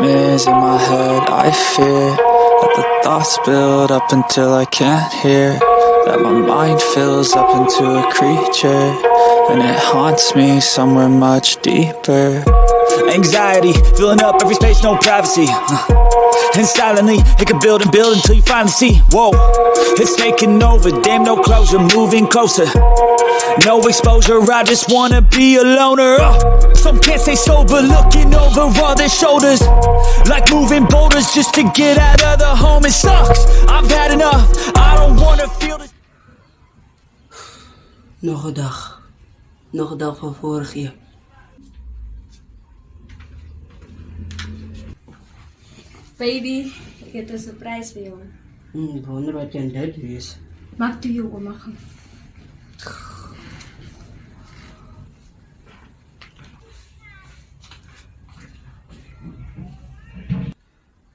nightmares in my head. I fear that the thoughts build up until I can't hear, that my mind fills up into a creature, and it haunts me somewhere much deeper. Anxiety, filling up every space, no privacy. And silently, it can build and build until you finally see. Whoa, it's taking over, damn no closure, moving closer. No exposure, I just wanna be a loner. Some can't stay sober, looking over all their shoulders, like moving boulders just to get out of the home. It sucks, I've had enough, I don't wanna feel this. Nog een dag van vorig jaar. Baby, ik heb een surprise voor jou. Ik wonder wat je aan dit is. Maak toe jou oma gaan.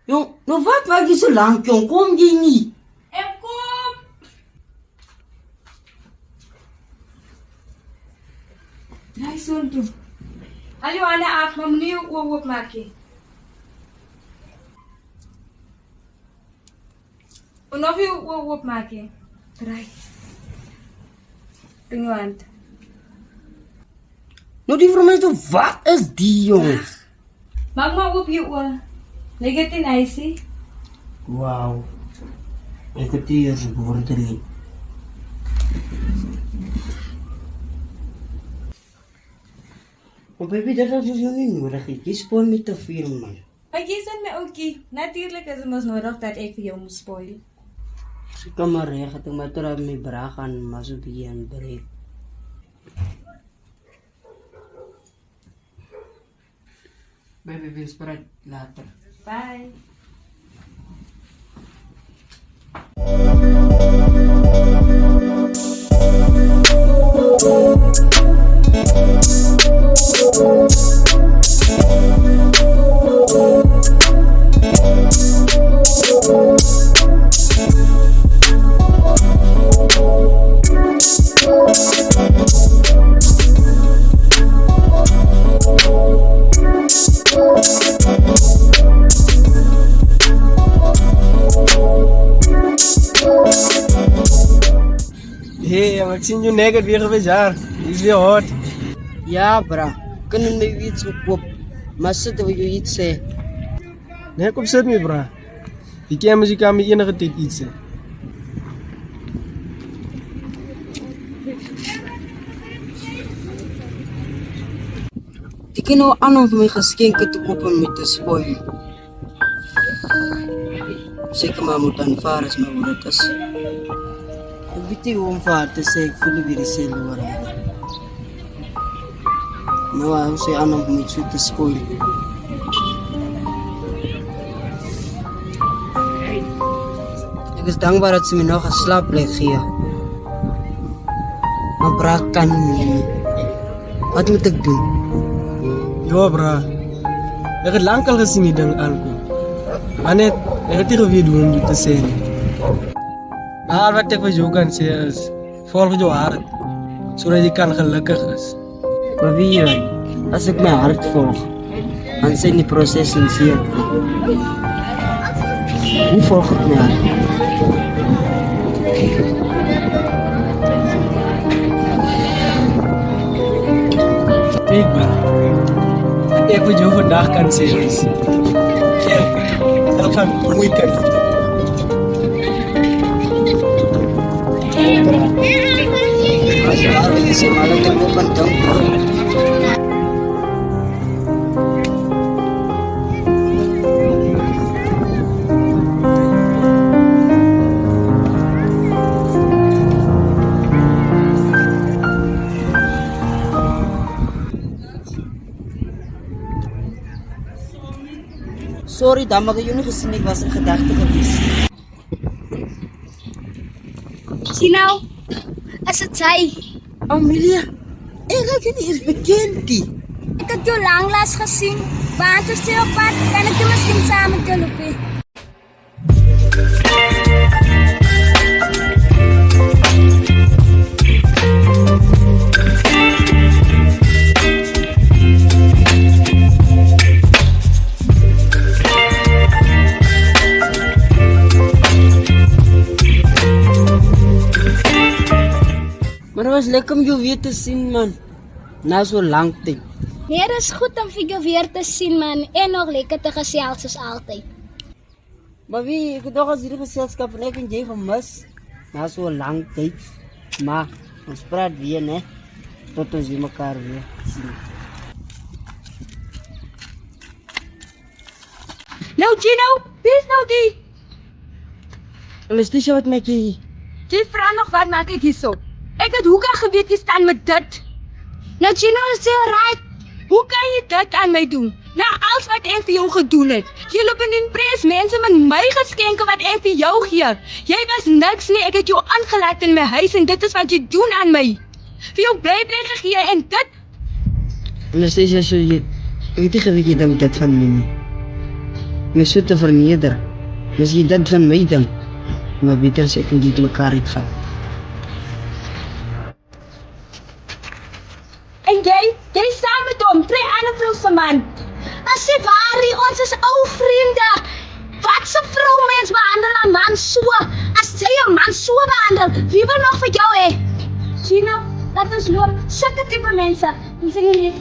Jong, nou wat wacht je zo lang, jong? Kom je niet? En kom! Draai zo toe. Hallo Anna, af, maar meneer ook opmaken. Of je opmaken. Draai. Doe je hand. Nou die voor mij toch, wat is die, jong? Maak maar op je oor. Leg het in ijsie. Wauw. Ik heb die hier woorden. Maar baby, dat is nog niet nodig. Je spoort met te veel, man. Maar je zegt me oké. Natuurlijk is het ons nodig dat ik voor jou moet spoilen. Ik kan maar regelen, maar terwijl mijn braag aan Mazubi en breek. Baby, we'll spread later. Bye. Hey, ik zie je nek weer geweest jaar. Is weer hot. Ja, bra. Kunnen we iets op? Maar zitten we je iets zeggen? Nee, kom zit me, bra. Die kan me enige tijd iets zeggen. Die kunnen aan om mijn geschenken te kopen met te spoilen. Zeker maar moet aanvaarden als mijn hoe het is. Ik weet niet hoe omvaart te zeggen, ik voel weer dezelfde worden. Nou, hoe ze aan om met zo te spoilen. Ik is dankbaar dat ze me nog een slaapplek geven. Maar braak kan niet. Wat moet ik doen? Ja, bra. Ik heb lang al gezien die ding aankomen. Maar net, ik heb tegen wie doen om dit te zeggen. Maar wat ik voor jou kan zeggen is, volg je hart, zodat je kan gelukkig is. Maar wie weet, als ik mijn hart volg, dan zijn die processen zeer. Hoe volg ik mijn hart? Kijk maar, wat ik voor jou vandaag kan zeggen is, dat van weekend. Als je hart is, maar dat ik ook een dankbaar. Sorry, dan mag je niet gezien, ik was in gedachten geweest. Zie nou, is het zij? Amelia, ik heb je niet eens bekend die. Ik heb jou langlaas gezien. Waterstilpad, kan ik je misschien samen lopen? was lekker om jou weer te sien, man. Na so lang tyd. Nee, dit is goed om vir jou weer te sien, man. En nog lekker te gesels soos altyd. Maar wie, ek het nog as hierdie geselskap en ek en jy gemis. Na so lang tyd. Maar, ons praat weer, né? Tot ons weer mekaar weer sien. Nou, Gino, wie is nou die? En is dit wat my kie? Jy vra nog wat maak ek hierso? Ek het hoeka geweet jy staan met dit. Nou, Gino is so right. Hoe kan jy dit aan my doen? Na alles wat ek vir jou gedoen het. Jy loop in die pres mense met my geskenke wat ek vir jou gee. Jy was niks nie, ek het jou aangelaat in my huis en dit is wat jy doen aan my. Vir jou bly gegee en dit. En is dit so jy, ek het nie geweet jy dink dit van my nie. My so te verneder. Dus jy dit van my dink. Maar beter as ek en jy mekaar uitgaan. En jy saam met hom, 2 ander vrouws van man. As jy waarie, ons is ou vriende. Wat se vrouwmens behandel 'n man so? As jy 'n man so behandel, wie wil nog vir jou hê? Gino, laat ons loop. Sulke tipe mense. Ons sien nie.